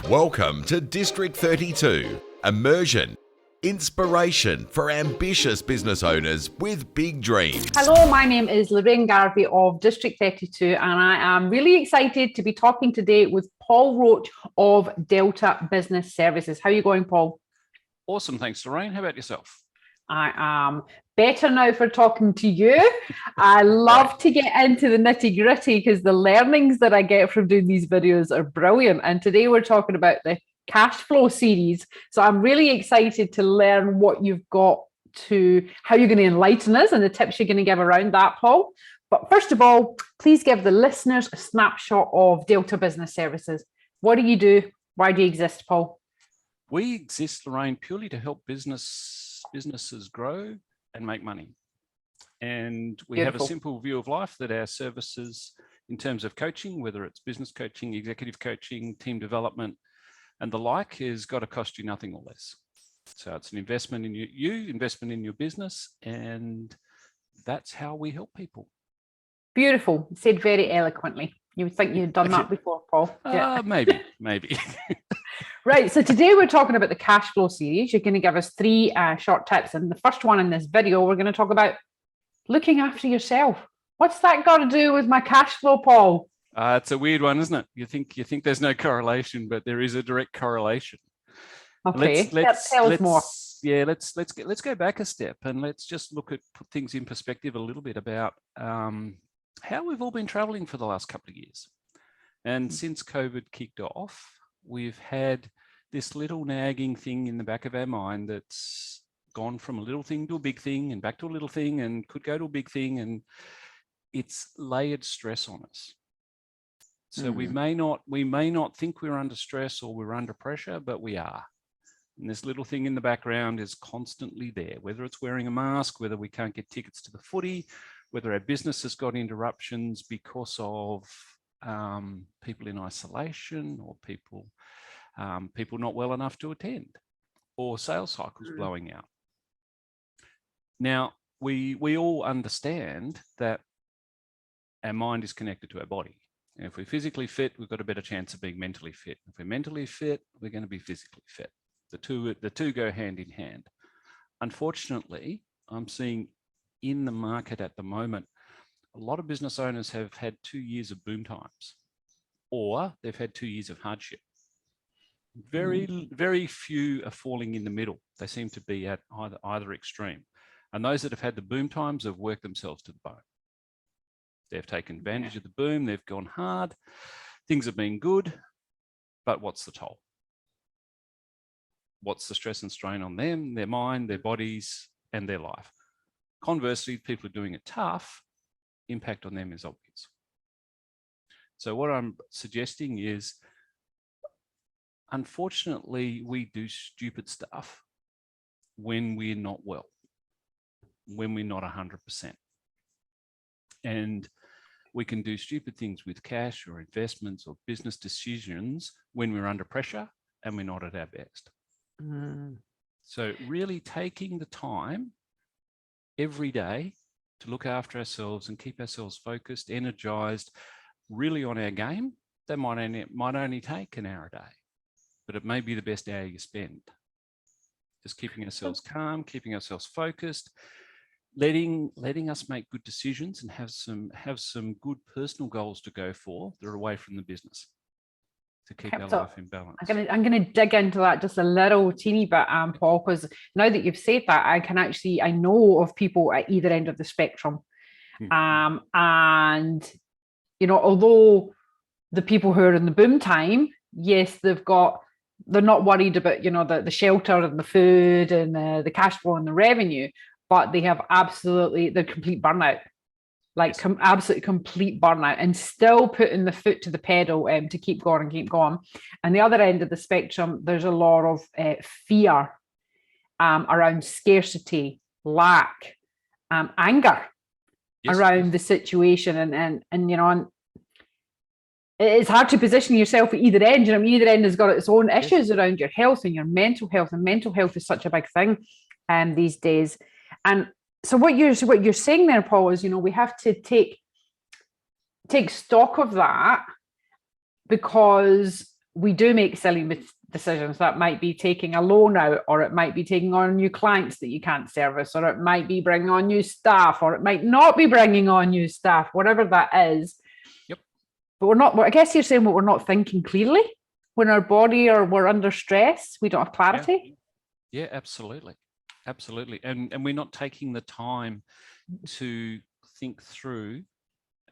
Welcome to District 32, immersion, inspiration for ambitious business owners with big dreams. Hello, my name is Lorraine Garvey of District 32, and I am really excited to be talking today with Paul Roach of Delta Business Services. How are you going, Paul? Awesome, thanks, Lorraine. How about yourself? I am better now for talking to you. I love to get into the nitty-gritty because the learnings that I get from doing these videos are brilliant. And today we're talking about the cash flow series. So I'm really excited to learn what you've got to, how you're going to enlighten us and the tips you're going to give around that, Paul. But first of all, please give the listeners a snapshot of Delta Business Services. What do you do? Why do you exist, Paul? We exist, Lorraine, purely to help businesses grow and make money. And we have a simple view of life that our services in terms of coaching, whether it's business coaching, executive coaching, team development, and the like, has got to cost you nothing or less. So it's an investment in investment in your business, and that's how we help people. Beautiful. Said very eloquently. You would think you'd done that before, Paul. Yeah. Maybe. Right. So today we're talking about the cash flow series. You're going to give us three short tips. And the first one in this video, we're going to talk about looking after yourself. What's that got to do with my cash flow, Paul? It's a weird one, isn't it? You think there's no correlation, but there is a direct correlation. Okay. Tell us more. Yeah, let's go back a step and let's just put things in perspective a little bit about how we've all been traveling for the last couple of years. And since COVID kicked off, we've had this little nagging thing in the back of our mind that's gone from a little thing to a big thing and back to a little thing and could go to a big thing, and it's layered stress on us. So we may not think we're under stress or we're under pressure, but we are. And this little thing in the background is constantly there, whether it's wearing a mask, whether we can't get tickets to the footy, whether our business has got interruptions because of people in isolation, or people not well enough to attend, or sales cycles blowing out. Now, we all understand that our mind is connected to our body. And if we're physically fit, we've got a better chance of being mentally fit. If we're mentally fit, we're going to be physically fit. The two go hand in hand. Unfortunately, I'm seeing in the market at the moment, a lot of business owners have had 2 years of boom times, or they've had 2 years of hardship. Very few are falling in the middle. They seem to be at either extreme. And those that have had the boom times have worked themselves to the bone. They've taken advantage of the boom. They've gone hard. Things have been good, but what's the toll? What's the stress and strain on them, their mind, their bodies, and their life? Conversely, people are doing it tough. Impact on them is obvious. So what I'm suggesting is, unfortunately, we do stupid stuff when we're not well, when we're not 100%. And we can do stupid things with cash or investments or business decisions when we're under pressure and we're not at our best. So really taking the time every day to look after ourselves and keep ourselves focused, energized, really on our game. That might only take an hour a day, but it may be the best hour you spend. Just keeping ourselves calm, keeping ourselves focused, letting us make good decisions and have some good personal goals to go for that are away from the business, to keep our life in balance. I'm gonna dig into that just a little teeny bit, Paul, because now that you've said that, I know of people at either end of the spectrum. And although the people who are in the boom time, yes, they're not worried about the shelter and the food and the cash flow and the revenue, but they have they're complete burnout. Absolutely complete burnout, and still putting the foot to the pedal to keep going. And the other end of the spectrum, there's a lot of fear around scarcity, lack, anger around the situation, and it's hard to position yourself at either end. Either end has got its own issues around your health and your mental health, and mental health is such a big thing these days. And so what you're saying there, Paul, is we have to take stock of that, because we do make silly decisions. That might be taking a loan out, or it might be taking on new clients that you can't service, or it might be bringing on new staff, or it might not be bringing on new staff, whatever that is. Yep. But we're not, I guess you're saying we're not thinking clearly when our body, or we're under stress, we don't have clarity. Yeah, absolutely. Absolutely. And we're not taking the time to think through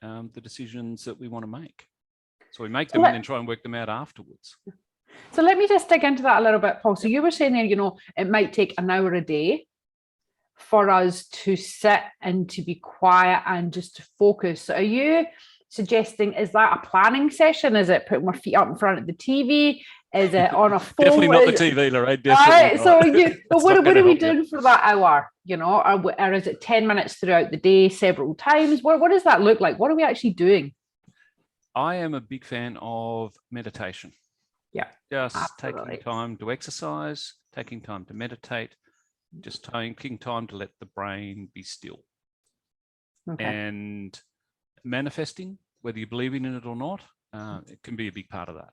the decisions that we want to make. So we make them and then try and work them out afterwards. So let me just dig into that a little bit, Paul. So you were saying there, you know, it might take an hour a day for us to sit and to be quiet and just to focus. So are you suggesting, is that a planning session? Is it putting my feet up in front of the TV? Is it on a phone? Definitely not the TV, Lorraine. Definitely So what are we doing for that hour? You know, or is it 10 minutes throughout the day, several times? What does that look like? What are we actually doing? I am a big fan of meditation. Yeah. Just absolutely. taking time to exercise, taking time to meditate, just taking time to let the brain be still. Okay. And manifesting, whether you believe in it or not, it can be a big part of that.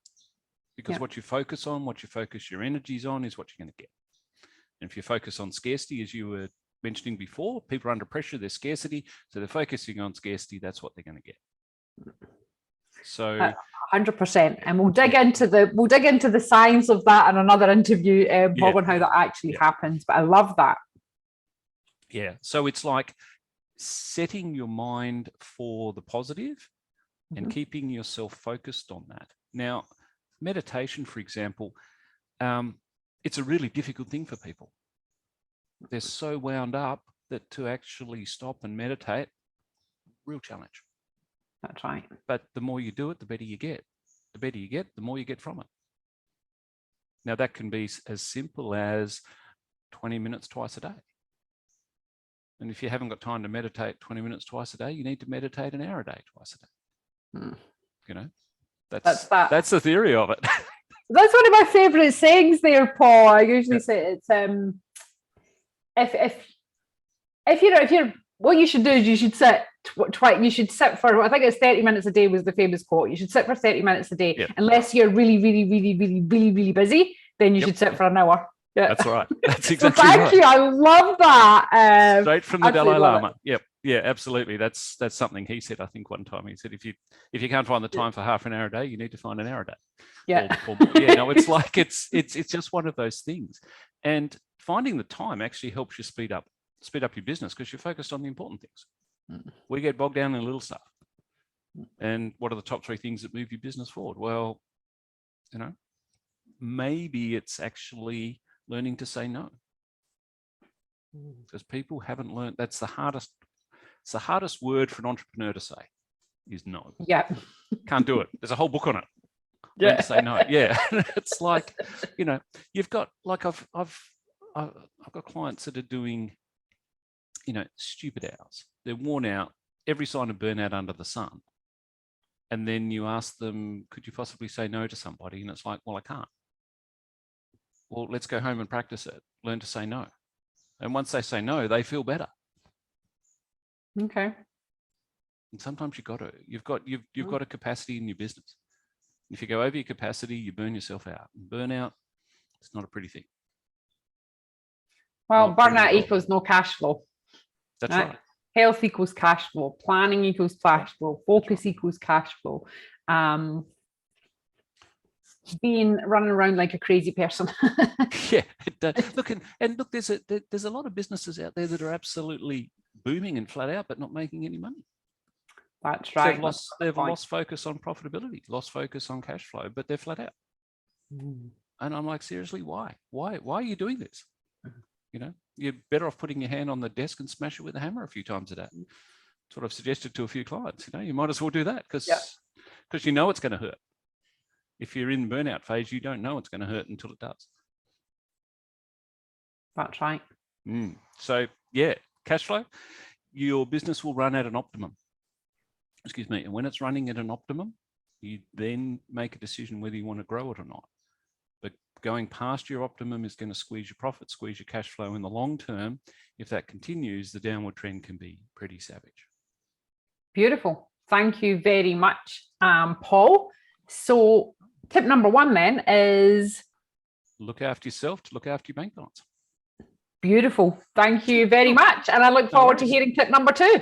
Because what you focus on, what you focus your energies on is what you're going to get. And if you focus on scarcity, as you were mentioning before, people are under pressure, there's scarcity. So they're focusing on scarcity, that's what they're going to get. So 100%. And we'll dig into the science of that in another interview, Bob, on how that actually happens. But I love that. Yeah. So it's like setting your mind for the positive and keeping yourself focused on that. Now, meditation, for example, it's a really difficult thing for people. They're so wound up that to actually stop and meditate, real challenge. That's right. But the more you do it, the better you get. The better you get, the more you get from it. Now, that can be as simple as 20 minutes twice a day. And if you haven't got time to meditate 20 minutes twice a day, you need to meditate an hour a day twice a day. You know, that's the theory of it. That's one of my favorite sayings there, Paul. I usually say it's if you're what you should do is you should sit you should sit for, I think it's 30 minutes a day was the famous quote. You should sit for 30 minutes a day. Unless you're really, really, really, really, really, really busy, then you should sit for an hour. Yeah. That's right. That's exactly so thank you. I love that. Straight from the Dalai Lama. Yep. Yeah, absolutely. That's something he said, I think, one time. He said, if you can't find the time for half an hour a day, you need to find an hour a day. Yeah. No, it's like it's just one of those things. And finding the time actually helps you speed up your business because you're focused on the important things. We get bogged down in little stuff. And what are the top 3 things that move your business forward? Well, you know, maybe it's actually learning to say no. Because people haven't learned. That's the hardest. It's the hardest word for an entrepreneur to say is no. Yeah. Can't do it. There's a whole book on it. Learn to say no. Yeah. It's like, you know, you've got like I've got clients that are doing, you know, stupid hours. They're worn out, every sign of burnout under the sun. And then you ask them, could you possibly say no to somebody? And it's like, well, I can't. Well, let's go home and practice it. Learn to say no. And once they say no, they feel better. Okay. And sometimes you've got a capacity in your business. If you go over your capacity, you burn yourself out. And burnout, it's not a pretty thing. Well, burnout equals no cash flow. That's right. Health equals cash flow. Planning equals cash flow. Focus equals cash flow. Being running around like a crazy person. Yeah. Look, there's a lot of businesses out there that are absolutely booming and flat out, but not making any money. That's right. They've lost focus on profitability, lost focus on cash flow, but they're flat out. And I'm like, seriously, why? Why are you doing this? You know, you're better off putting your hand on the desk and smash it with a hammer a few times a day. That's what I've suggested to a few clients. You know, you might as well do that because you know it's going to hurt. If you're in the burnout phase, you don't know it's going to hurt until it does. That's right. So yeah, cash flow, your business will run at an optimum. Excuse me. And when it's running at an optimum, you then make a decision whether you want to grow it or not. But going past your optimum is going to squeeze your profit, squeeze your cash flow in the long term. If that continues, the downward trend can be pretty savage. Beautiful. Thank you very much, Paul. So Tip number 1 then is Look after yourself to look after your bank balance. beautiful. Thank you very much. And I look forward to hearing tip number 2.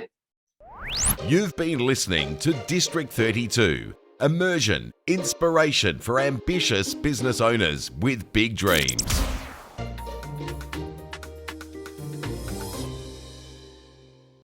You've been listening to District 32, immersion, inspiration for ambitious business owners with big dreams.